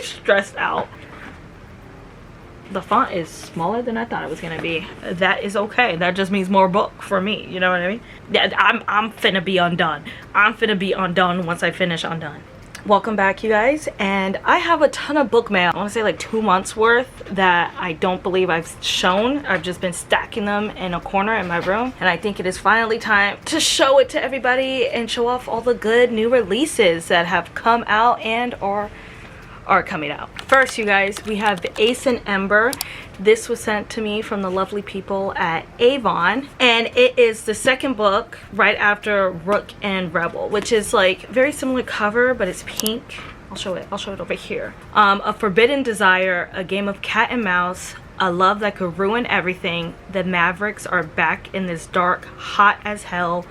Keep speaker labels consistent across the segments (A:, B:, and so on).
A: stressed out. The font is smaller than I thought it was gonna be. That is okay. That just means more book for me. You know what I mean? Yeah, I'm finna be undone. I'm finna be undone once I finish Undone. Welcome back, you guys. And I have a ton of book mail. I want to say like 2 months worth that I don't believe I've shown. I've just been stacking them in a corner in my room. And I think it is finally time to show it to everybody and show off all the good new releases that have come out and or are coming out. First, you guys, we have the Ace and Ember. This was sent to me from the lovely people at Avon, and it is the second book right after Rook and Rebel, which is like very similar cover, but it's pink. I'll show it over here. A forbidden desire, a game of cat and mouse, a love that could ruin everything. The Mavericks are back in this dark, hot as hell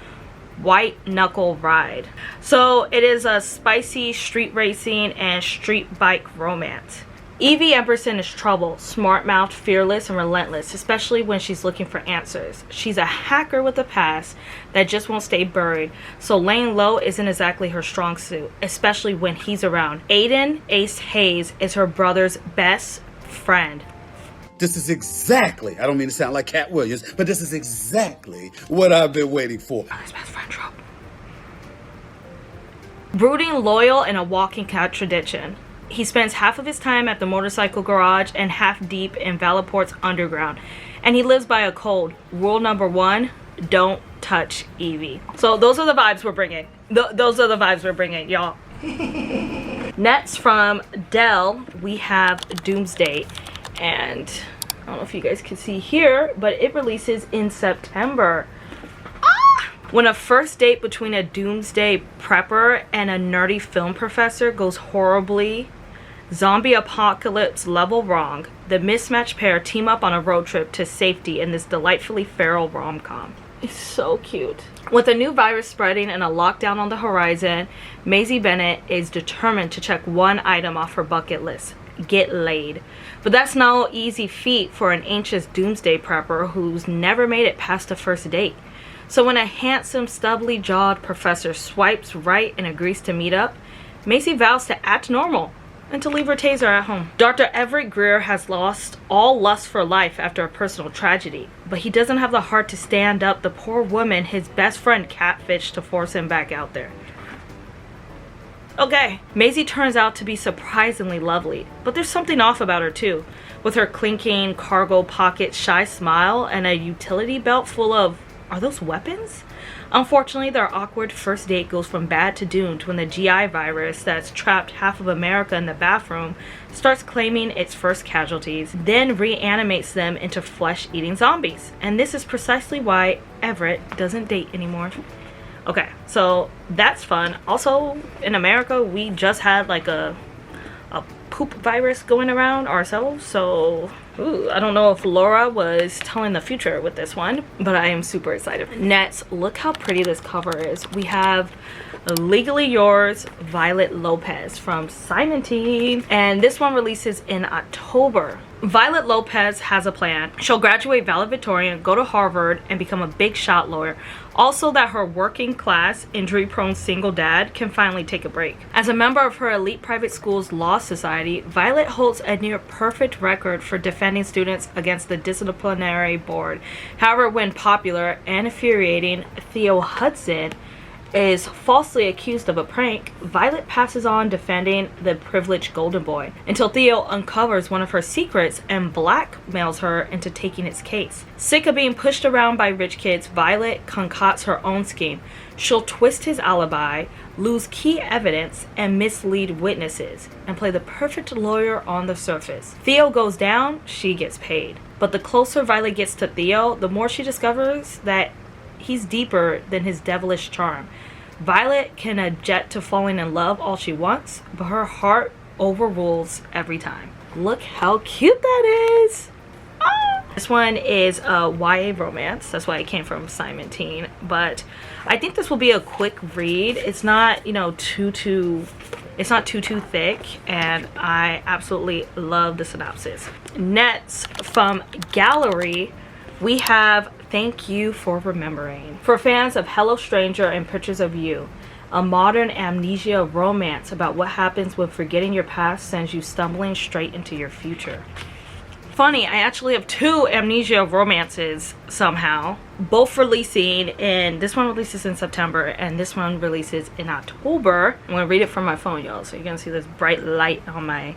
A: white knuckle ride. So it is a spicy street racing and street bike romance. Evie Emberson is trouble, smart-mouthed, fearless, and relentless, especially when she's looking for answers. She's a hacker with a past that just won't stay buried, so laying low isn't exactly her strong suit, especially when he's around. Aiden Ace Hayes is her brother's best friend.
B: This is exactly, I don't mean to sound like Cat Williams, but this is exactly what I've been waiting for.
A: His best friend trope. Brooding, loyal, and a walking contradiction. He spends half of his time at the motorcycle garage and half deep in Valaport's underground. And he lives by a code. Rule number 1, don't touch Evie. So those are the vibes we're bringing. Those are the vibes we're bringing, y'all. Next, from Dell, we have Doomsday. And I don't know if you guys can see here, but it releases in September. When a first date between a doomsday prepper and a nerdy film professor goes horribly zombie apocalypse level wrong, the mismatched pair team up on a road trip to safety in this delightfully feral rom-com. It's so cute. With a new virus spreading and a lockdown on the horizon, Maisie Bennett is determined to check one item off her bucket list: get laid. But that's no easy feat for an anxious doomsday prepper who's never made it past a first date. So when a handsome, stubbly-jawed professor swipes right and agrees to meet up, Macy vows to act normal and to leave her taser at home. Dr. Everett Greer has lost all lust for life after a personal tragedy, but he doesn't have the heart to stand up the poor woman his best friend catfished to force him back out there. Okay, Maisie turns out to be surprisingly lovely, but there's something off about her too. With her clinking cargo pocket shy smile and a utility belt full of, are those weapons? Unfortunately, their awkward first date goes from bad to doomed when the GI virus that's trapped half of America in the bathroom starts claiming its first casualties, then reanimates them into flesh-eating zombies. And this is precisely why Everett doesn't date anymore. Okay, so that's fun. Also, in America, we just had like a poop virus going around ourselves, so I don't know if Laura was telling the future with this one, but I am super excited. Next, look how pretty this cover is. We have Legally Yours, Violet Lopez from Simon Team, and this one releases in October. Violet Lopez has a plan. She'll graduate valedictorian, go to Harvard, and become a big shot lawyer. Also that her working class, injury-prone single dad can finally take a break. As a member of her elite private school's law society, Violet holds a near perfect record for defending students against the disciplinary board. However, when popular and infuriating Theo Hudson is falsely accused of a prank, Violet passes on defending the privileged golden boy until Theo uncovers one of her secrets and blackmails her into taking its case. Sick of being pushed around by rich kids, Violet concocts her own scheme. She'll twist his alibi, lose key evidence, and mislead witnesses, and play the perfect lawyer on the surface. Theo goes down, she gets paid. But the closer Violet gets to Theo, the more she discovers that he's deeper than his devilish charm. Violet can object to falling in love all she wants, but her heart overrules every time. Look how cute that is! Ah! This one is a YA romance. That's why it came from Simon Teen. But I think this will be a quick read. It's not, it's not too thick, and I absolutely love the synopsis. Next, from Gallery, we have Thank You for Remembering. For fans of Hello Stranger and Pictures of You, a modern amnesia romance about what happens when forgetting your past sends you stumbling straight into your future. Funny, I actually have 2 amnesia romances somehow, both releasing, and this one releases in September and this one releases in October. I'm gonna read it from my phone, y'all, so you're gonna see this bright light on my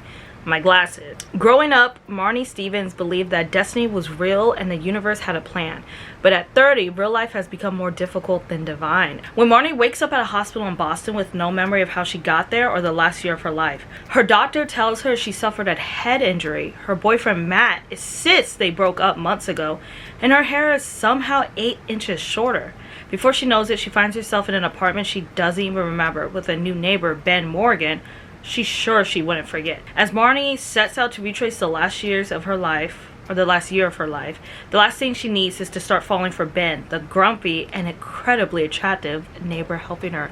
A: glasses. Growing up, Marnie Stevens believed that destiny was real and the universe had a plan. But at 30, real life has become more difficult than divine. When Marnie wakes up at a hospital in Boston with no memory of how she got there or the last year of her life, her doctor tells her she suffered a head injury. Her boyfriend Matt insists they broke up months ago, and her hair is somehow 8 inches shorter. Before she knows it, she finds herself in an apartment she doesn't even remember with a new neighbor, Ben Morgan. She's sure she wouldn't forget. As Marnie sets out to retrace the last years of her life, or the last year of her life, the last thing she needs is to start falling for Ben, the grumpy and incredibly attractive neighbor helping her.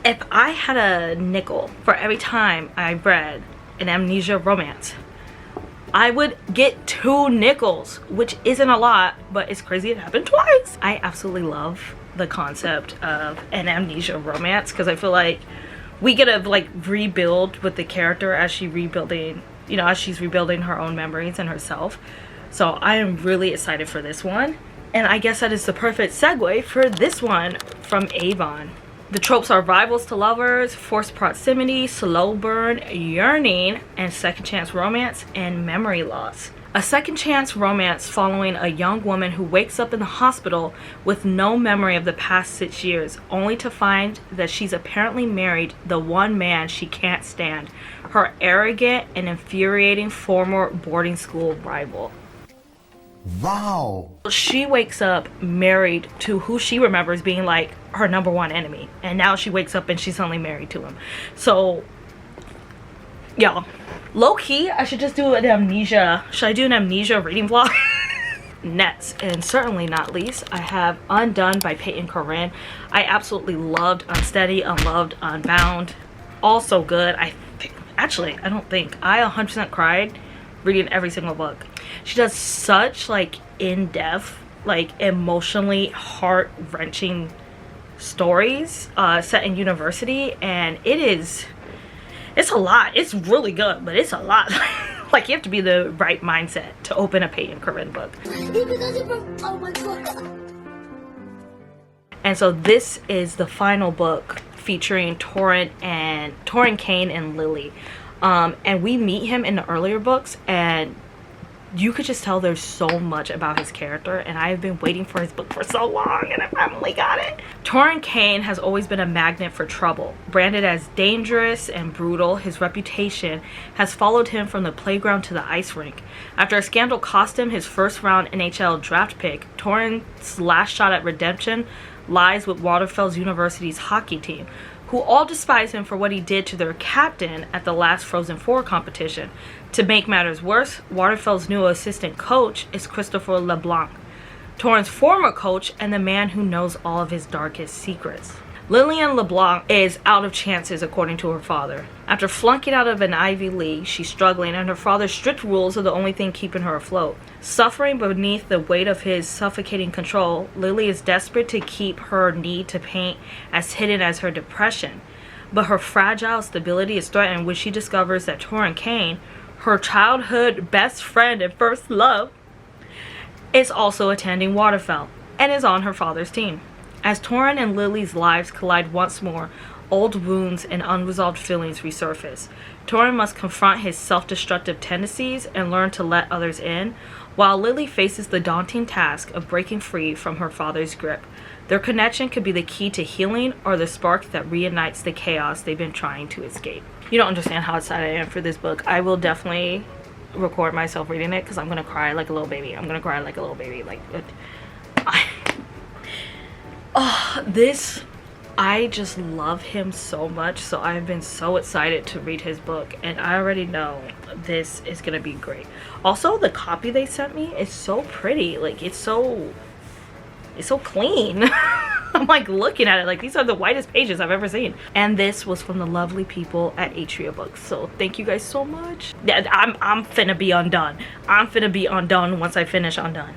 A: If I had a nickel for every time I read an amnesia romance, I would get 2 nickels, which isn't a lot, but it's crazy it happened twice. I absolutely love the concept of an amnesia romance because I feel like we get to like rebuild with the character as she's rebuilding her own memories and herself. So I am really excited for this one. And I guess that is the perfect segue for this one from Avon. The tropes are rivals to lovers, forced proximity, slow burn, yearning, and second chance romance and memory loss. A second chance romance following a young woman who wakes up in the hospital with no memory of the past 6 years, only to find that she's apparently married the one man she can't stand, her arrogant and infuriating former boarding school rival.
B: Wow.
A: She wakes up married to who she remembers being like her number 1 enemy, and now she wakes up and she's suddenly married to him. So, y'all, low-key, I should just do an amnesia. Should I do an amnesia reading vlog? Next, and certainly not least, I have Undone by Peyton Corinne. I absolutely loved Unsteady, Unloved, Unbound. All so good. I 100% cried reading every single book. She does such like in-depth, like emotionally heart-wrenching stories set in university, and it's a lot. It's really good, but it's a lot. Like, you have to be the right mindset to open a Peyton Corinne book. Oh my God. And so this is the final book featuring Torrent Kane and Lily. And we meet him in the earlier books, and you could just tell there's so much about his character, and I've been waiting for his book for so long, and I finally got it. Torrent Kane has always been a magnet for trouble. Branded as dangerous and brutal, his reputation has followed him from the playground to the ice rink. After a scandal cost him his first-round NHL draft pick, Torrent's last shot at redemption lies with Waterfalls University's hockey team, who all despise him for what he did to their captain at the last Frozen Four competition. To make matters worse, Waterfall's new assistant coach is Christopher LeBlanc, Torrent's former coach and the man who knows all of his darkest secrets. Lillian LeBlanc is out of chances according to her father. After flunking out of an Ivy League, she's struggling, and her father's strict rules are the only thing keeping her afloat. Suffering beneath the weight of his suffocating control, Lily is desperate to keep her need to paint as hidden as her depression. But her fragile stability is threatened when she discovers that Torrent Kane, her childhood best friend and first love, is also attending Waterfall and is on her father's team. As Torrent and Lily's lives collide once more, old wounds and unresolved feelings resurface. Torrent must confront his self-destructive tendencies and learn to let others in, while Lily faces the daunting task of breaking free from her father's grip. Their connection could be the key to healing or the spark that reunites the chaos they've been trying to escape. You don't understand how excited I am for this book. I will definitely record myself reading it because I'm going to cry like a little baby. I just love him so much, so I've been so excited to read his book, and I already know this is gonna be great. Also, the copy they sent me is so pretty. Like, it's so clean. I'm like looking at it like these are the whitest pages I've ever seen. And this was from the lovely people at Atria Books, so thank you guys so much. Yeah, I'm finna be undone. I'm finna be undone once I finish Undone.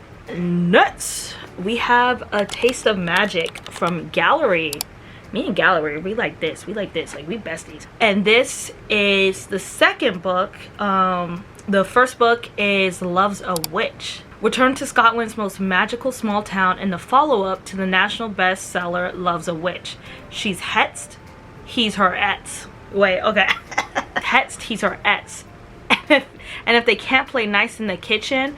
A: Nuts. We have A Taste of Magic from Gallery. Me and Gallery, we like this, like we besties. And this is the second book. The first book is Love's a Witch. Return to Scotland's most magical small town in the follow-up to the national bestseller Love's a Witch. She's hexed, he's her ex. Wait, okay. Hexed, he's her ex. And if they can't play nice in the kitchen,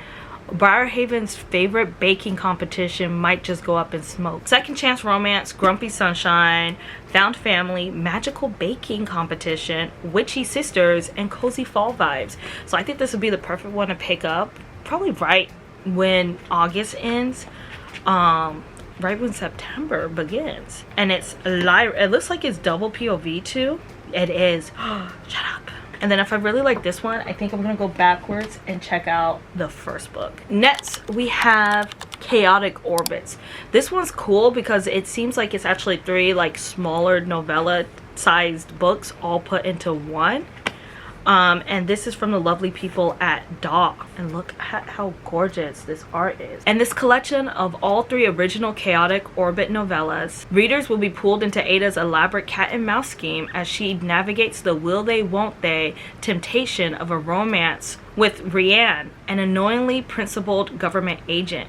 A: Briarhaven's favorite baking competition might just go up in smoke. Second chance romance, grumpy sunshine, found family, magical baking competition, witchy sisters, and cozy fall vibes. So I think this would be the perfect one to pick up probably right when August ends, right when September begins. And it looks like it's double POV too. It is. Shut up. And then if I really like this one, I think I'm gonna go backwards and check out the first book. Next, we have Chaotic Orbits. This one's cool because it seems like it's actually 3 like smaller novella sized books all put into one. And this is from the lovely people at Daw. And look at how gorgeous this art is. And this collection of all 3 original Chaotic Orbit novellas, readers will be pulled into Ada's elaborate cat and mouse scheme as she navigates the will they, won't they temptation of a romance with Rianne, an annoyingly principled government agent.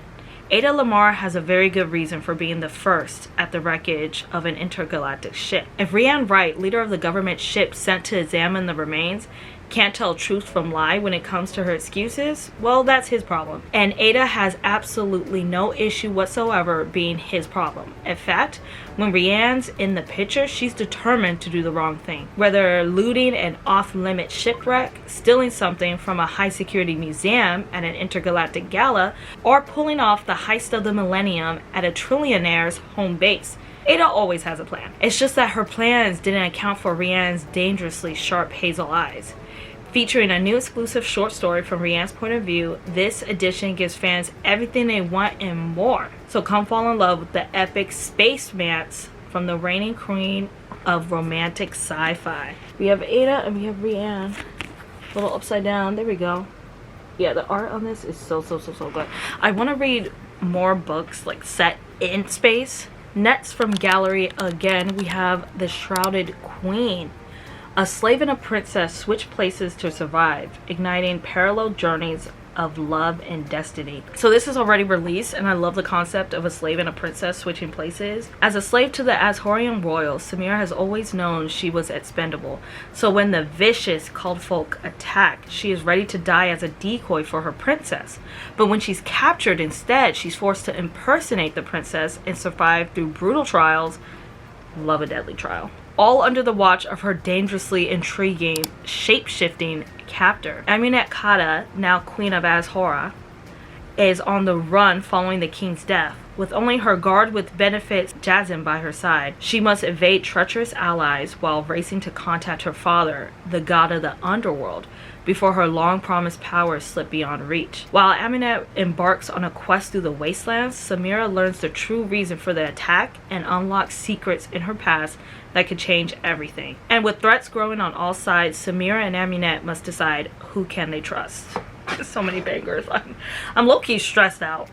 A: Ada Lamar has a very good reason for being the first at the wreckage of an intergalactic ship. If Rianne Wright, leader of the government ship sent to examine the remains, can't tell truth from lie when it comes to her excuses, well, that's his problem. And Ada has absolutely no issue whatsoever being his problem. In fact, when Rianne's in the picture, she's determined to do the wrong thing. Whether looting an off-limit shipwreck, stealing something from a high-security museum at an intergalactic gala, or pulling off the heist of the millennium at a trillionaire's home base, Ada always has a plan. It's just that her plans didn't account for Rianne's dangerously sharp hazel eyes. Featuring a new exclusive short story from Rianne's point of view, this edition gives fans everything they want and more. So come fall in love with the epic space romance from the reigning queen of romantic sci-fi. We have Ada and we have Rianne. A little upside down. There we go. Yeah, the art on this is so good. I want to read more books like set in space. Next from Gallery again, we have The Shrouded Queen. A slave and a princess switch places to survive, igniting parallel journeys of love and destiny. So this is already released, and I love the concept of a slave and a princess switching places. As a slave to the Azhorian royals, Samira has always known she was expendable. So when the vicious cult folk attack, she is ready to die as a decoy for her princess. But when she's captured instead, she's forced to impersonate the princess and survive through brutal trials. Love a deadly trial. All under the watch of her dangerously intriguing, shape-shifting captor. Amunet Kata, now Queen of Azhora, is on the run following the king's death. With only her guard with benefits Jazim by her side, she must evade treacherous allies while racing to contact her father, the god of the underworld, before her long-promised powers slip beyond reach. While Amunet embarks on a quest through the wastelands, Samira learns the true reason for the attack and unlocks secrets in her past that could change everything. And with threats growing on all sides, Samira and Amunet must decide who can they trust. So many bangers. I'm low-key stressed out.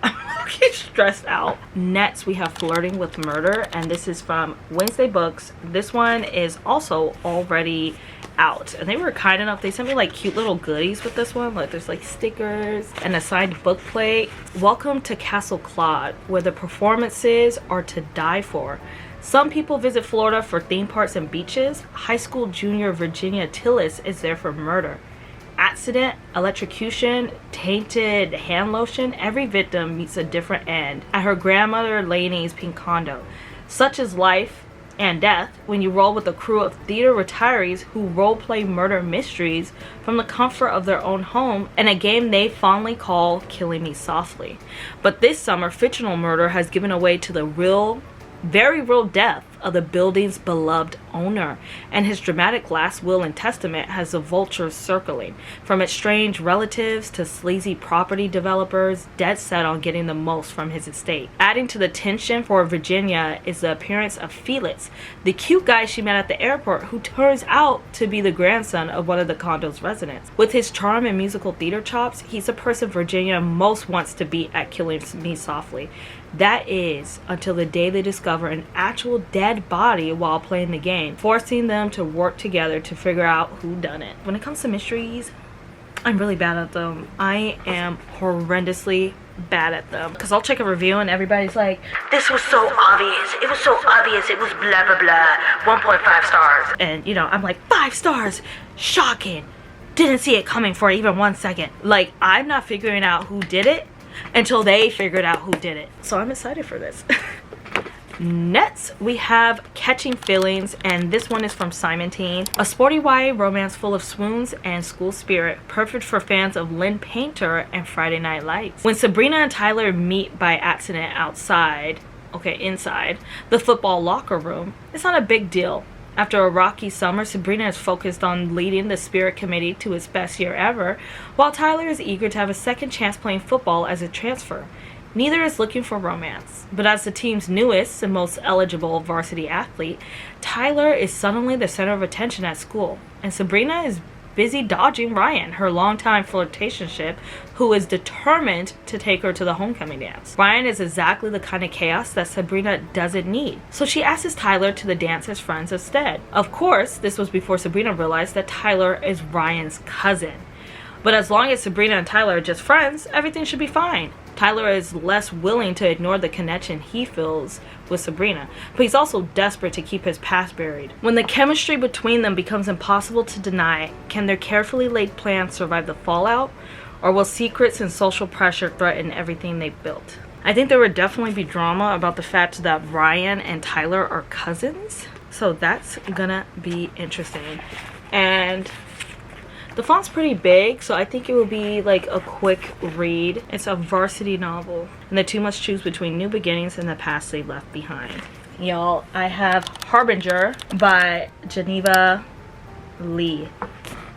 A: Next, we have Flirting with Murder, and this is from Wednesday Books. This one is also already out, and they were kind enough. They sent me like cute little goodies with this one. Like there's like stickers and a signed book plate. Welcome to Castle Claude, where the performances are to die for. Some people visit Florida for theme parks and beaches. High school junior Virginia Tillis is there for murder. Accident, electrocution, tainted hand lotion, every victim meets a different end at her grandmother Lainey's pink condo. Such is life and death when you roll with a crew of theater retirees who roleplay murder mysteries from the comfort of their own home in a game they fondly call Killing Me Softly. But this summer, fictional murder has given away to the very real death of the building's beloved owner, and his dramatic last will and testament has the vultures circling, from estranged relatives to sleazy property developers dead set on getting the most from his estate. Adding to the tension for Virginia is the appearance of Felix, the cute guy she met at the airport, who turns out to be the grandson of one of the condo's residents. With his charm and musical theater chops, he's the person Virginia most wants to be at Killing Me Softly. That is, until the day they discover an actual dead dead body while playing the game, forcing them to work together to figure out who done it. When it comes to mysteries, I'm really bad at them. I am horrendously bad at them, because I'll check a review and everybody's like, this was so obvious, it was so obvious, it was blah blah blah, 1.5 stars, and you know, I'm like, 5 stars, shocking, didn't see it coming for even 1 second. Like, I'm not figuring out who did it until they figured out who did it, so I'm excited for this. Next, we have Catching Feelings, and this one is from Simon Teen. A sporty YA romance full of swoons and school spirit, perfect for fans of Lynn Painter and Friday Night Lights. When Sabrina and Tyler meet by accident inside the football locker room, it's not a big deal. After a rocky summer, Sabrina is focused on leading the spirit committee to its best year ever, while Tyler is eager to have a second chance playing football as a transfer. Neither is looking for romance, but as the team's newest and most eligible varsity athlete, Tyler is suddenly the center of attention at school, and Sabrina is busy dodging Ryan, her longtime flirtationship, who is determined to take her to the homecoming dance. Ryan is exactly the kind of chaos that Sabrina doesn't need, so she asks Tyler to the dance as friends instead. Of course, this was before Sabrina realized that Tyler is Ryan's cousin. But as long as Sabrina and Tyler are just friends, everything should be fine. Tyler is less willing to ignore the connection he feels with Sabrina, but he's also desperate to keep his past buried. When the chemistry between them becomes impossible to deny, can their carefully laid plans survive the fallout, or will secrets and social pressure threaten everything they've built? I think there would definitely be drama about the fact that Ryan and Tyler are cousins, so that's gonna be interesting. And the font's pretty big, so I think it will be like a quick read. It's a varsity novel, and the two must choose between new beginnings and the past they left behind. Y'all, I have Harbinger by Geneva Lee.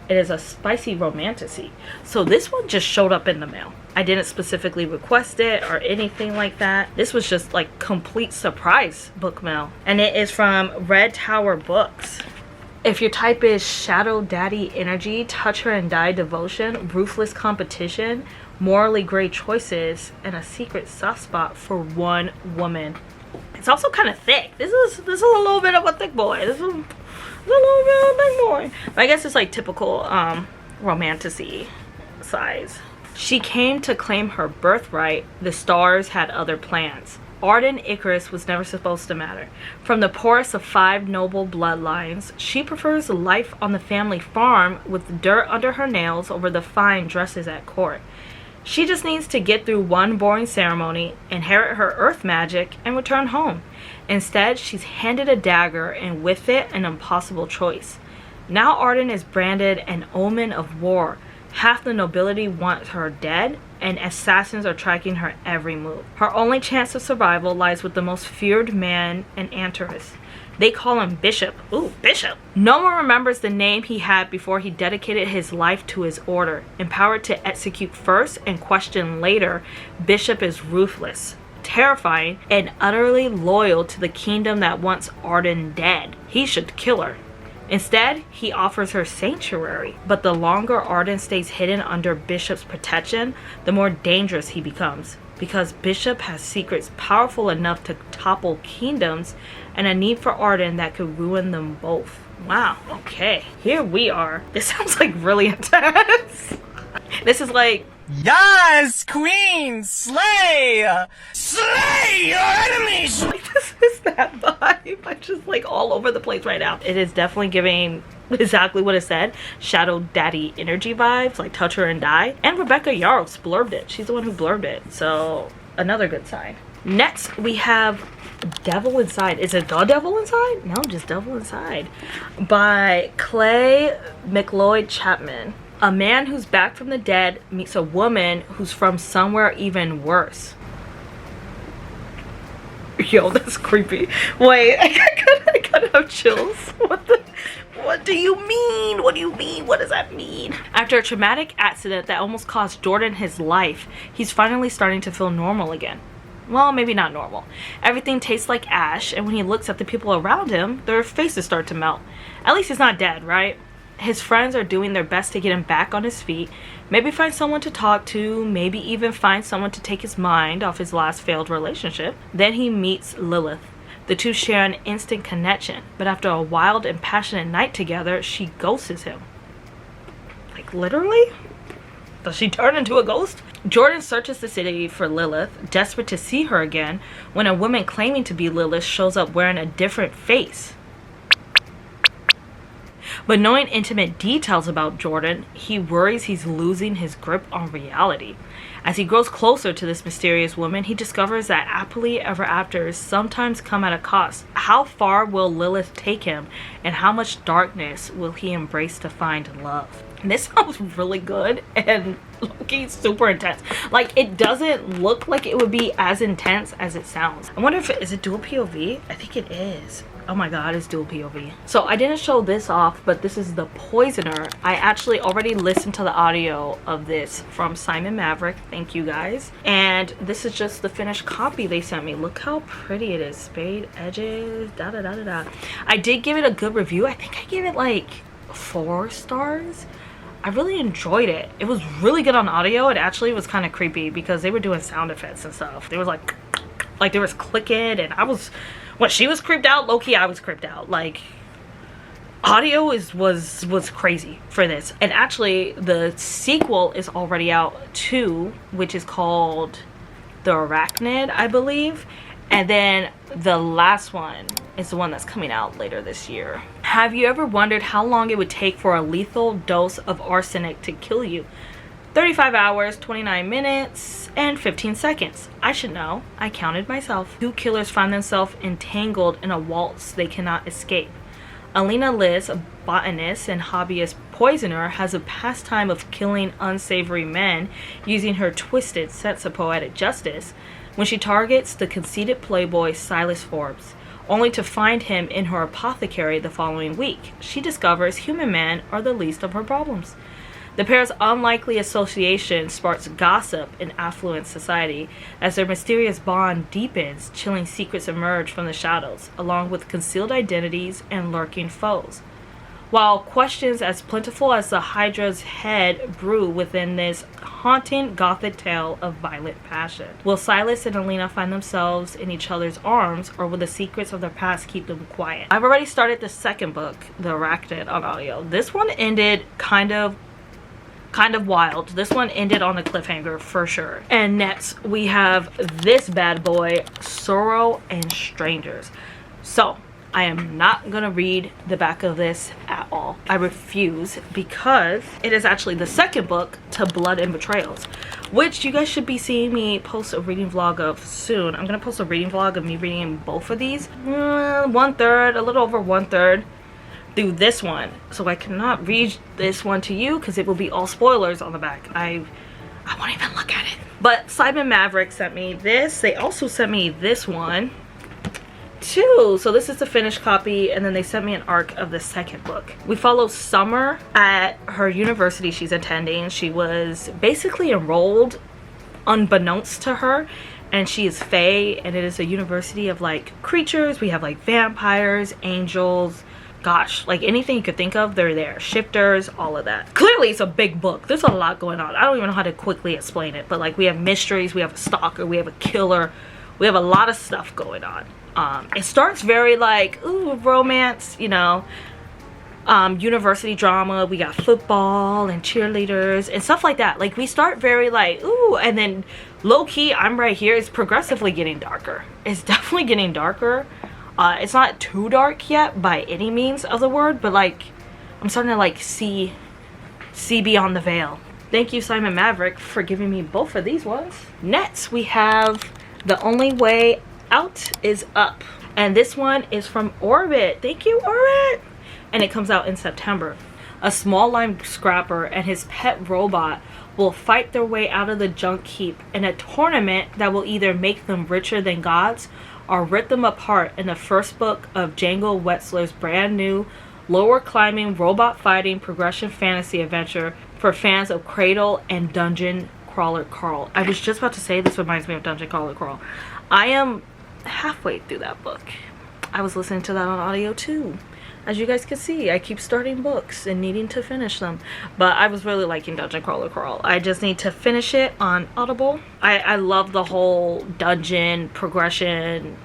A: It is a spicy romantasy. So this one just showed up in the mail. I didn't specifically request it or anything like that. This was just like complete surprise book mail. And it is from Red Tower Books. If your type is shadow daddy energy, touch her and die devotion, ruthless competition, morally gray choices, and a secret soft spot for one woman. It's also kind of thick. This is a little bit of a thick boy. This is a little bit of a big boy. But I guess it's like typical romantasy size. She came to claim her birthright. The stars had other plans. Arden Icarus was never supposed to matter. From the poorest of 5 noble bloodlines, she prefers life on the family farm with dirt under her nails over the fine dresses at court. She just needs to get through one boring ceremony, inherit her earth magic, and return home. Instead, she's handed a dagger and with it an impossible choice. Now Arden is branded an omen of war. Half the nobility want her dead, and assassins are tracking her every move. Her only chance of survival lies with the most feared man in Antares. They call him Bishop. Ooh, Bishop. No one remembers the name he had before he dedicated his life to his order. Empowered to execute first and question later, Bishop is ruthless, terrifying, and utterly loyal to the kingdom that wants Arden dead. He should kill her. Instead, he offers her sanctuary, but the longer Arden stays hidden under Bishop's protection, the more dangerous he becomes, because Bishop has secrets powerful enough to topple kingdoms and a need for Arden that could ruin them both. Wow, okay, here we are. This sounds like really intense. This is like,
C: yes, queen, slay! Slay your enemies!
A: like, this is that vibe. I'm just like all over the place right now. It is definitely giving exactly what it said. Shadow daddy energy vibes, like touch her and die. And Rebecca Yarros blurbed it. She's the one who blurbed it. So another good sign. Next we have Devil Inside. Is it The Devil Inside? No, just Devil Inside. By Clay McLeod Chapman. A man who's back from the dead meets a woman who's from somewhere even worse. Yo, that's creepy. Wait, I gotta have chills. What do you mean? What do you mean? What does that mean? After a traumatic accident that almost cost Jordan his life, he's finally starting to feel normal again. Well, maybe not normal. Everything tastes like ash, and when he looks at the people around him, their faces start to melt. At least he's not dead, right? His friends are doing their best to get him back on his feet, maybe find someone to talk to, maybe even find someone to take his mind off his last failed relationship. Then he meets Lilith, The two share an instant connection, but after a wild and passionate night together, she ghosts him. Like, literally? Does she turn into a ghost? Jordan searches the city for Lilith, desperate to see her again, when a woman claiming to be Lilith shows up wearing a different face. But knowing intimate details about Jordan, he worries he's losing his grip on reality. As he grows closer to this mysterious woman, he discovers that happily ever afters sometimes come at a cost. How far will Lilith take him, and how much darkness will he embrace to find love? And this sounds really good and looking super intense. Like, it doesn't look like it would be as intense as it sounds. I wonder if is it dual POV? I think it is. Oh my god, it's dual POV. So I didn't show this off, but this is The Poisoner. I actually already listened to the audio of this from Simon Maverick. Thank you guys. And this is just the finished copy they sent me. Look how pretty it is. Spade edges, da da da da da. I did give it a good review. I think I gave it like 4 stars. I really enjoyed it. It was really good on audio. It actually was kind of creepy because they were doing sound effects and stuff. They was like there was clicking, and I was, when she was creeped out, low-key I was creeped out. Like, audio was crazy for this. And actually the sequel is already out too, which is called The Arachnid, I believe. And then the last one is the one that's coming out later this year. Have you ever wondered how long it would take for a lethal dose of arsenic to kill you? 35 hours, 29 minutes, and 15 seconds. I should know. I counted myself. 2 killers find themselves entangled in a waltz they cannot escape. Alina Liz, a botanist and hobbyist poisoner, has a pastime of killing unsavory men using her twisted sense of poetic justice when she targets the conceited playboy Silas Forbes, only to find him in her apothecary the following week. She discovers human men are the least of her problems. The pair's unlikely association sparks gossip in affluent society as their mysterious bond deepens. Chilling secrets emerge from the shadows, along with concealed identities and lurking foes. While questions as plentiful as the Hydra's head brew within this haunting gothic tale of violent passion. Will Silas and Alina find themselves in each other's arms, or will the secrets of their past keep them quiet? I've already started the second book, The Arachnid, on audio. This one ended kind of wild. This one ended on a cliffhanger for sure. And next we have this bad boy, Sorrow and Strangers. So I am not gonna read the back of this at all. I refuse, because it is actually the second book to Blood and Betrayals, which you guys should be seeing me post a reading vlog of soon. I'm gonna post a reading vlog of me reading both of these. 1/3, a little over 1/3 through this one. So I cannot read this one to you because it will be all spoilers on the back. I won't even look at it. But Simon Maverick sent me this. They also sent me this one too. So this is the finished copy, and then they sent me an arc of the second book. We follow Summer at her university she's attending. She was basically enrolled unbeknownst to her, and she is fae, and it is a university of like creatures. We have like vampires, angels, gosh, like anything you could think of, they're there. Shifters, all of that. Clearly it's a big book. There's a lot going on. I don't even know how to quickly explain it, but like we have mysteries, we have a stalker, we have a killer, we have a lot of stuff going on. It starts very like, ooh, romance, you know, university drama. We got football and cheerleaders and stuff like that. Like we start very like, ooh, and then low-key, I'm right here, it's progressively getting darker. It's definitely getting darker. It's not too dark yet by any means of the word, but like I'm starting to like see beyond the veil. Thank you, Simon Maverick, for giving me both of these ones. Next we have The Only Way Out Is Up, and this one is from Orbit. Thank you, Orbit. And it comes out in September. A small line scrapper and his pet robot will fight their way out of the junk heap in a tournament that will either make them richer than gods or rip them apart in the first book of Django Wetzler's brand new lower climbing robot fighting progression fantasy adventure for fans of Cradle and Dungeon Crawler Carl. I was just about to say this reminds me of Dungeon Crawler Carl. I am halfway through that book. I was listening to that on audio too. As you guys can see, I keep starting books and needing to finish them. But I was really liking Dungeon Crawler Crawl. I just need to finish it on Audible. I love the whole dungeon progression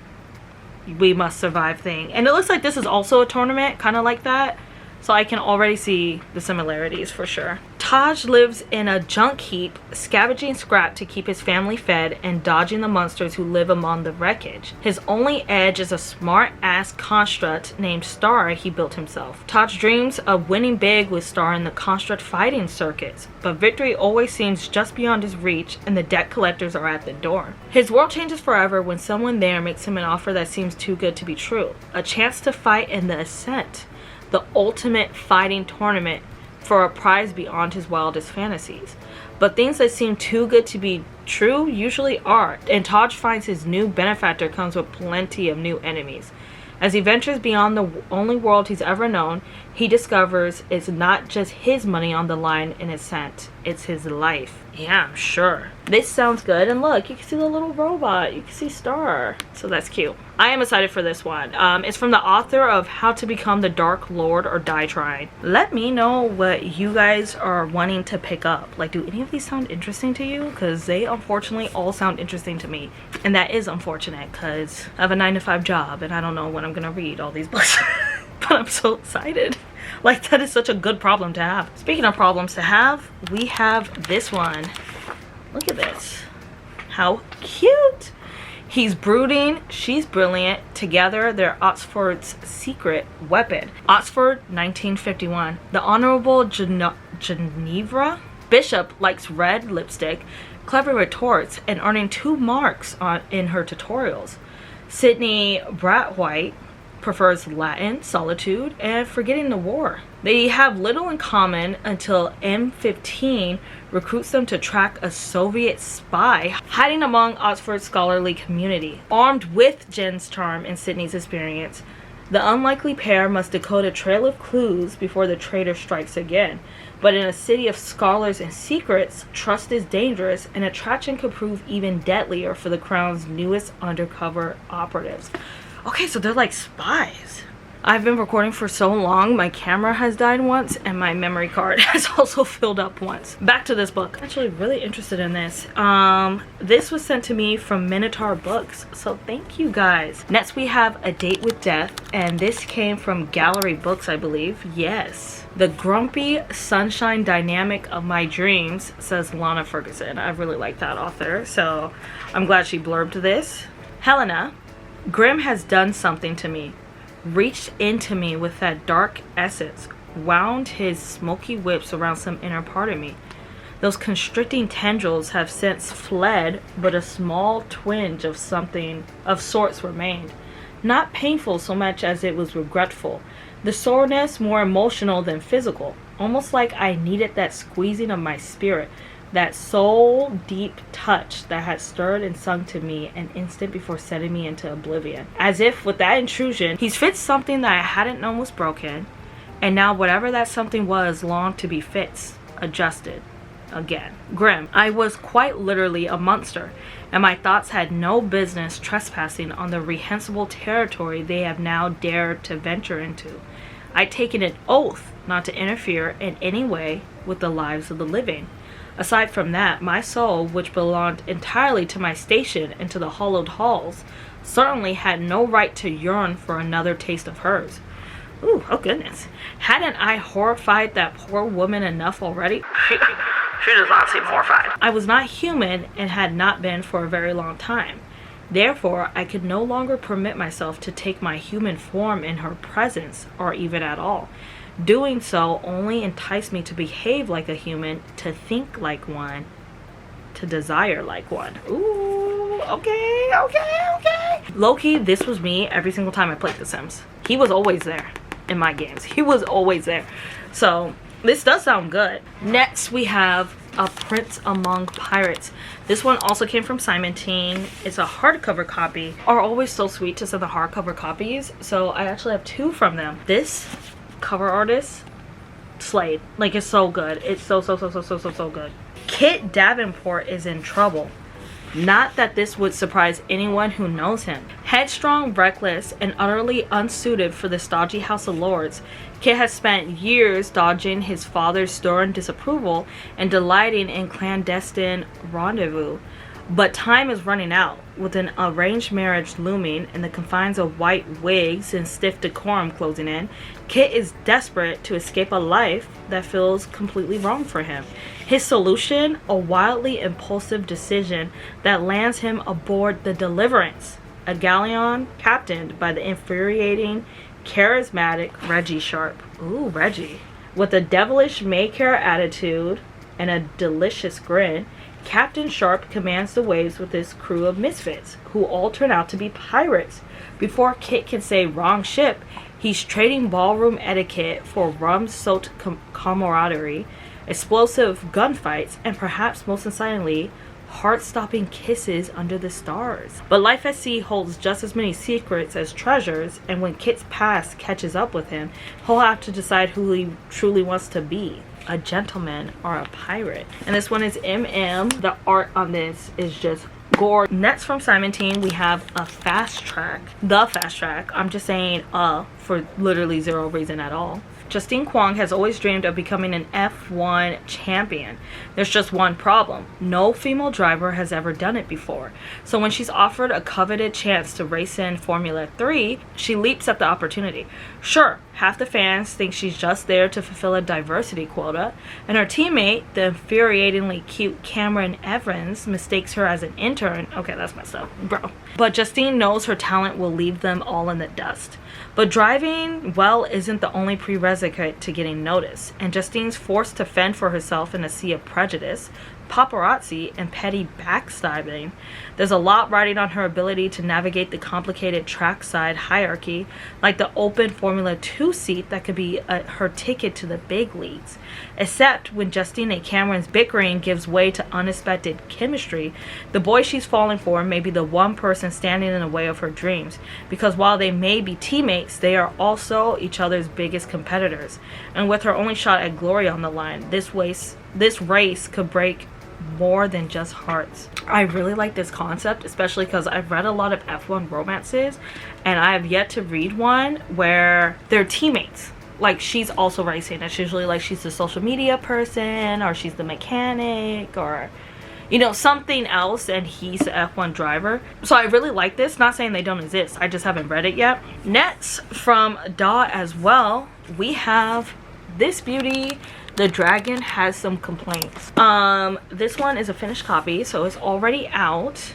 A: we must survive thing. And it looks like this is also a tournament, kind of like that. So I can already see the similarities for sure. Taj lives in a junk heap, scavenging scrap to keep his family fed and dodging the monsters who live among the wreckage. His only edge is a smart-ass construct named Star he built himself. Taj dreams of winning big with Star in the construct fighting circuits, but victory always seems just beyond his reach and the debt collectors are at the door. His world changes forever when someone there makes him an offer that seems too good to be true. A chance to fight in the Ascent, the ultimate fighting tournament, for a prize beyond his wildest fantasies. But things that seem too good to be true usually are, and Taj finds his new benefactor comes with plenty of new enemies. As he ventures beyond the only world he's ever known, he discovers it's not just his money on the line in Ascent, it's his life. Yeah, I'm sure. This sounds good, and look, you can see the little robot, you can see Star, so that's cute. I am excited for this one. It's from the author of How to Become the Dark Lord or Die Trying. Let me know what you guys are wanting to pick up. Like, do any of these sound interesting to you? Because they unfortunately all sound interesting to me. And that is unfortunate because I have a 9-to-5 job and I don't know when I'm gonna read all these books. But I'm so excited. Like, that is such a good problem to have. Speaking of problems to have, we have this one. Look at this. How cute. He's brooding, she's brilliant. Together, they're Oxford's secret weapon. Oxford, 1951. The Honorable Genevra Bishop likes red lipstick, clever retorts, and earning 2 marks in her tutorials. Sydney Bratwhite prefers Latin, solitude, and forgetting the war. They have little in common until M15 recruits them to track a Soviet spy hiding among Oxford's scholarly community. Armed with Jen's charm and Sydney's experience, the unlikely pair must decode a trail of clues before the traitor strikes again. But in a city of scholars and secrets, trust is dangerous, and attraction could prove even deadlier for the Crown's newest undercover operatives. Okay, so they're like spies. I've been recording for so long, my camera has died once and my memory card has also filled up once. Back to this book. I'm actually really interested in this. This was sent to me from Minotaur Books, so thank you guys. Next we have A Date with Death, and this came from Gallery Books, I believe. Yes. The grumpy sunshine dynamic of my dreams, says Lana Ferguson. I really like that author, so I'm glad she blurbed this. Helena. Grimm has done something to me, reached into me with that dark essence, wound his smoky whips around some inner part of me. Those constricting tendrils have since fled, but a small twinge of something of sorts remained. Not painful so much as it was regretful. The soreness more emotional than physical, almost like I needed that squeezing of my spirit, that soul deep touch that had stirred and sung to me an instant before setting me into oblivion. As if with that intrusion, he's fixed something that I hadn't known was broken, and now whatever that something was longed to be fixed, adjusted again. Grimm, I was quite literally a monster, and my thoughts had no business trespassing on the reprehensible territory they have now dared to venture into. I'd taken an oath not to interfere in any way with the lives of the living. Aside from that, my soul, which belonged entirely to my station and to the hollowed halls, certainly had no right to yearn for another taste of hers. Ooh, oh goodness. Hadn't I horrified that poor woman enough already? She does not seem horrified. I was not human and had not been for a very long time. Therefore, I could no longer permit myself to take my human form in her presence, or even at all. Doing so only enticed me to behave like a human, to think like one, to desire like one. Ooh, okay. Low-key, this was me every single time I played The Sims. He was always there in my games. He was always there. So, this does sound good. Next, we have A Prince Among Pirates. This one also came from Simon Teen. It's a hardcover copy. Are always so sweet to send the hardcover copies. So, I actually have 2 from them. This cover artist slayed. Like, it's so good. It's so good. Kit Davenport is in trouble. Not that this would surprise anyone who knows him. Headstrong, reckless, and utterly unsuited for the stodgy House of Lords, Kit has spent years dodging his father's stern disapproval and delighting in clandestine rendezvous. But time is running out. With an arranged marriage looming and the confines of white wigs and stiff decorum closing in, Kit is desperate to escape a life that feels completely wrong for him. His solution, a wildly impulsive decision that lands him aboard the Deliverance, a galleon captained by the infuriating, charismatic Reggie Sharp. Ooh, Reggie. With a devilish Maycare attitude and a delicious grin, Captain Sharp commands the waves with his crew of misfits, who all turn out to be pirates. Before Kit can say wrong ship, he's trading ballroom etiquette for rum-soaked camaraderie, explosive gunfights, and perhaps most excitingly, heart-stopping kisses under the stars. But life at sea holds just as many secrets as treasures, and when Kit's past catches up with him, he'll have to decide who he truly wants to be. A gentleman or a pirate. And this one is MM. The art on this is just gore. Next from Simon Team, we have a fast track. The fast track. I'm just saying for literally zero reason at all. Justine Kwong has always dreamed of becoming an F1 champion. There's just one problem. No female driver has ever done it before. So when she's offered a coveted chance to race in Formula 3, she leaps at the opportunity. Sure, half the fans think she's just there to fulfill a diversity quota, and her teammate, the infuriatingly cute Cameron Evans, mistakes her as an intern. Okay, that's messed up, bro. But Justine knows her talent will leave them all in the dust. But driving well isn't the only prerequisite to getting noticed, and Justine's forced to fend for herself in a sea of prejudice, paparazzi, and petty backstabbing. There's a lot riding on her ability to navigate the complicated trackside hierarchy, like the open Formula 2 seat that could be her ticket to the big leagues. Except when Justine and Cameron's bickering gives way to unexpected chemistry, the boy she's falling for may be the one person standing in the way of her dreams, because while they may be teammates, they are also each other's biggest competitors. And with her only shot at glory on the line, this race could break more than just hearts. I really like this concept, especially because I've read a lot of F1 romances, and I have yet to read one where they're teammates. Like, she's also racing. It's usually like she's the social media person, or she's the mechanic, or you know, something else, and he's the F1 driver. So I really like this. Not saying they don't exist, I just haven't read it yet. Next from Daw as well, we have this beauty. The dragon has some complaints. This one is a finished copy, so it's already out.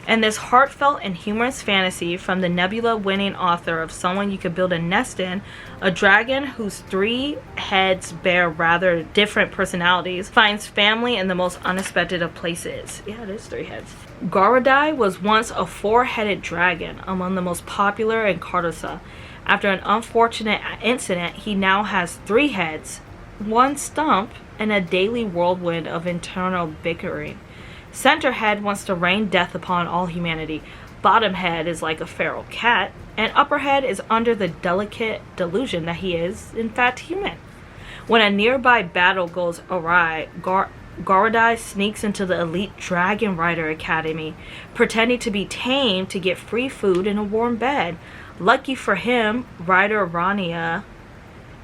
A: And this heartfelt and humorous fantasy from the Nebula winning author of Someone You Could Build a Nest In, a dragon whose 3 heads bear rather different personalities finds family in the most unexpected of places. Yeah, it is 3 heads. Garadai was once a 4-headed dragon, among the most popular in Cardosa. After an unfortunate incident, he now has 3 heads, 1 stump, and a daily whirlwind of internal bickering. Center head wants to rain death upon all humanity. Bottom head is like a feral cat, and upper head is under the delicate delusion that he is, in fact, human. When a nearby battle goes awry, Garadai sneaks into the elite Dragon Rider Academy, pretending to be tame to get free food and a warm bed. Lucky for him, Rider Rania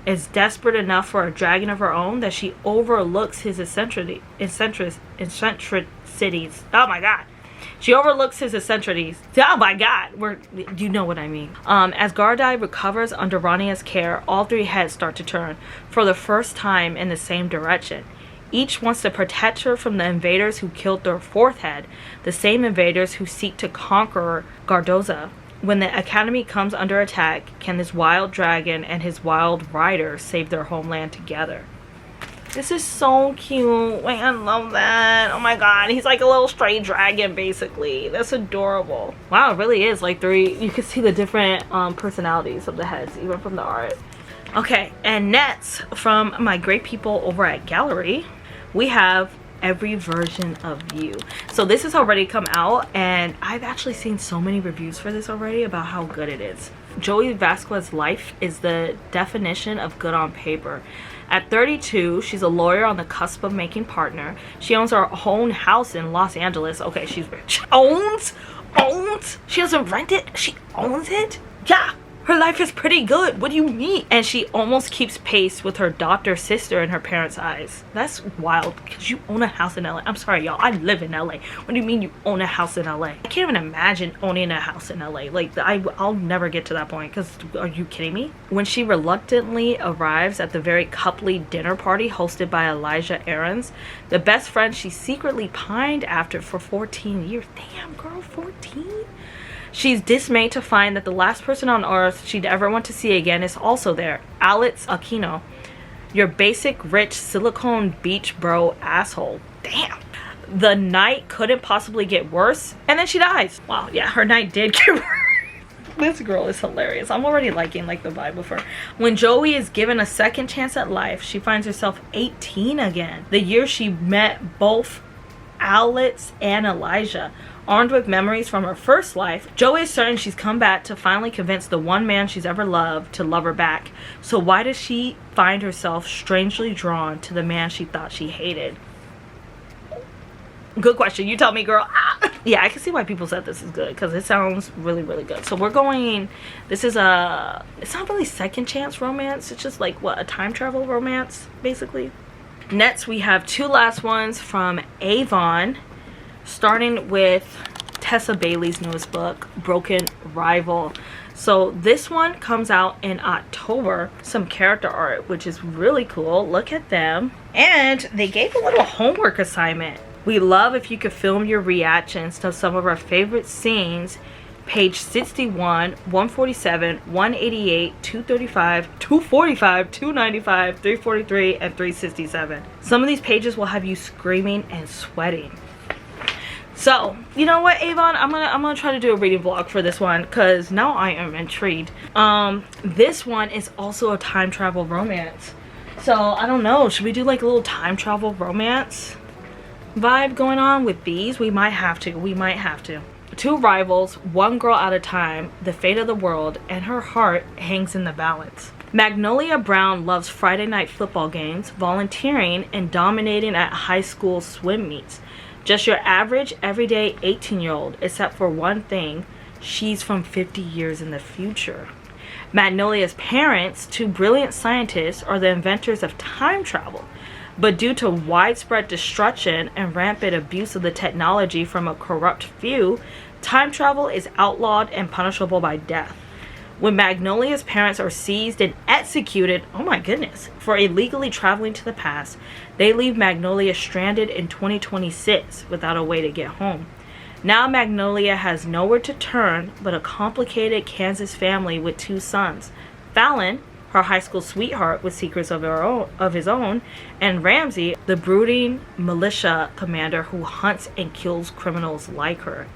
A: is desperate enough for a dragon of her own that she overlooks his eccentricities. Oh my god. She overlooks his eccentricities. Oh my god. You know what I mean. As Garadai recovers under Rania's care, all 3 heads start to turn for the first time in the same direction. Each wants to protect her from the invaders who killed their 4th head, the same invaders who seek to conquer Gardoza. When the Academy comes under attack, can this wild dragon and his wild rider save their homeland together? This is so cute. Wait, I love that. Oh my god, he's like a little stray dragon, basically. That's adorable. Wow, it really is like 3. You can see the different personalities of the heads, even from the art. Okay, and next, from my great people over at Gallery, we have Every Version of You. So this has already come out, and I've actually seen so many reviews for this already about how good it is. Joey Vasquez's life is the definition of good on paper. At 32, she's a lawyer on the cusp of making partner. She owns her own house in Los Angeles. Okay, she's rich. Owns? She doesn't rent it, she owns it? Yeah, Her life is pretty good. What do you mean? And she almost keeps pace with her adopted sister in her parents' eyes. That's wild because you own a house in LA. I'm sorry, y'all. I live in LA. What do you mean you own a house in LA? I can't even imagine owning a house in LA. Like, I'll never get to that point because are you kidding me? When she reluctantly arrives at the very coupley dinner party hosted by Elijah Aarons, the best friend she secretly pined after for 14 years. Damn, girl, 14? She's dismayed to find that the last person on earth she'd ever want to see again is also there. Alex Aquino. Your basic, rich, silicone beach bro asshole. Damn. The night couldn't possibly get worse. And then she dies. Wow, yeah, her night did get worse. This girl is hilarious. I'm already liking like the vibe of her. When Joey is given a second chance at life, she finds herself 18 again. The year she met both Alex and Elijah. Armed with memories from her first life, Joey is certain she's come back to finally convince the one man she's ever loved to love her back. So why does she find herself strangely drawn to the man she thought she hated? Good question. You tell me, girl. Yeah, I can see why people said this is good because it sounds really, really good. So we're going, this is it's not really second chance romance. It's just like, what, a time travel romance, basically. Next, we have two last ones from Avon. Starting with Tessa Bailey's newest book, Broken Rival. So this one comes out in October. Some character art, which is really cool. Look at them. And they gave a little homework assignment. We love if you could film your reactions to some of our favorite scenes. Page 61, 147, 188, 235, 245, 295, 343, and 367. Some of these pages will have you screaming and sweating. So, you know what, Avon? I'm gonna try to do a reading vlog for this one because now I am intrigued. This one is also a time travel romance. So, I don't know. Should we do like a little time travel romance vibe going on with these? We might have to. We might have to. Two rivals, one girl at a time, the fate of the world, and her heart hangs in the balance. Magnolia Brown loves Friday night football games, volunteering, and dominating at high school swim meets. Just your average, everyday 18-year-old, except for one thing, she's from 50 years in the future. Magnolia's parents, two brilliant scientists, are the inventors of time travel. But due to widespread destruction and rampant abuse of the technology from a corrupt few, time travel is outlawed and punishable by death. When Magnolia's parents are seized and executed, oh my goodness, for illegally traveling to the past, they leave Magnolia stranded in 2026 without a way to get home. Now Magnolia has nowhere to turn but a complicated Kansas family with two sons. Fallon, her high school sweetheart with secrets of his own, and Ramsey, the brooding militia commander who hunts and kills criminals like her.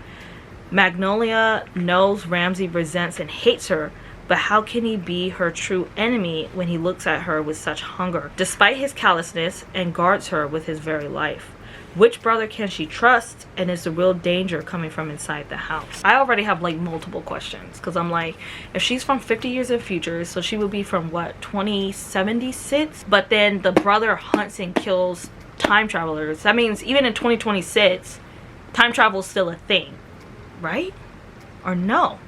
A: Magnolia knows Ramsey resents and hates her, but how can he be her true enemy when he looks at her with such hunger, despite his callousness, and guards her with his very life? Which brother can she trust, and is the real danger coming from inside the house? I already have like multiple questions because I'm like, if she's from 50 years in future, so she would be from what, 2076? But then the brother hunts and kills time travelers. That means even in 2026, time travel is still a thing. Right? Or no?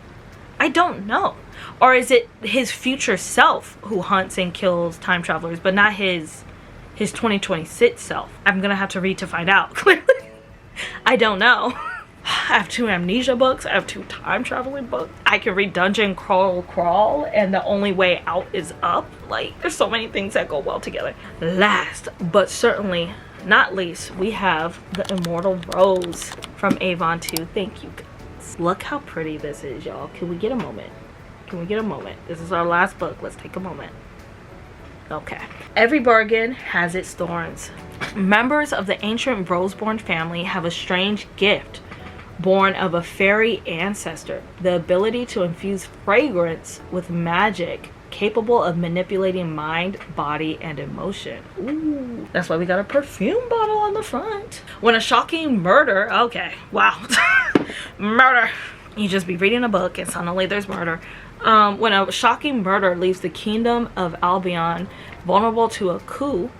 A: I don't know. Or is it his future self who hunts and kills time travelers, but not his 2026 self? I'm gonna have to read to find out. Clearly, I don't know. I have two Amnesia books. I have two time traveling books. I can read Dungeon Crawl, and the only way out is up. Like, there's so many things that go well together. Last, but certainly not least, we have the Immortal Rose from Avon 2. Thank you. Look how pretty this is, y'all. Can we get a moment? Can we get a moment? This is our last book. Let's take a moment. Okay. Every bargain has its thorns. Members of the ancient Roseborn family have a strange gift born of a fairy ancestor, the ability to infuse fragrance with magic capable of manipulating mind, body, and emotion. Ooh, that's why we got a perfume bottle on the front. When a shocking murder, okay, wow. Murder. You just be reading a book and suddenly there's murder. When a shocking murder leaves the kingdom of Albion vulnerable to a coup,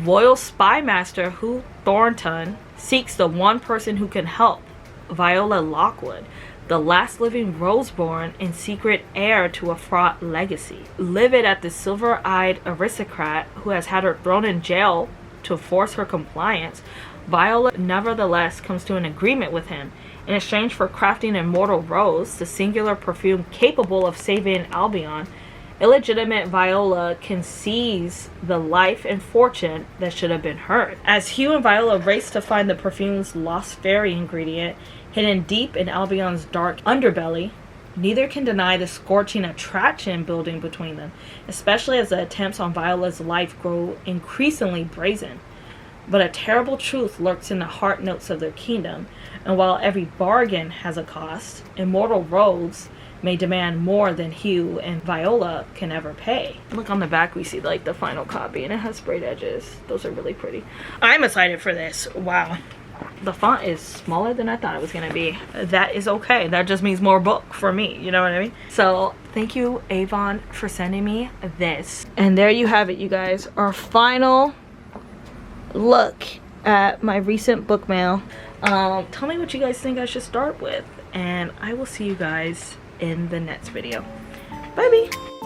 A: royal spy master Hugh Thornton seeks the one person who can help, Viola Lockwood, the last living Roseborn and secret heir to a fraught legacy. Livid at the silver-eyed aristocrat who has had her thrown in jail to force her compliance, Viola nevertheless comes to an agreement with him. In exchange for crafting immortal rose, the singular perfume capable of saving Albion, illegitimate Viola can seize the life and fortune that should have been hers. As Hugh and Viola race to find the perfume's lost fairy ingredient, hidden deep in Albion's dark underbelly, neither can deny the scorching attraction building between them, especially as the attempts on Viola's life grow increasingly brazen. But a terrible truth lurks in the heart notes of their kingdom, and while every bargain has a cost, immortal rogues may demand more than Hugh and Viola can ever pay. Look on the back, we see like the final copy, and it has sprayed edges. Those are really pretty. I'm excited for this. Wow. The font is smaller than I thought it was gonna be. That is okay. That just means more book for me. You know what I mean? So thank you, Avon, for sending me this. And there you have it, you guys. Our final look at my recent book mail. Tell me what you guys think I should start with. And I will see you guys in the next video. Bye-bye.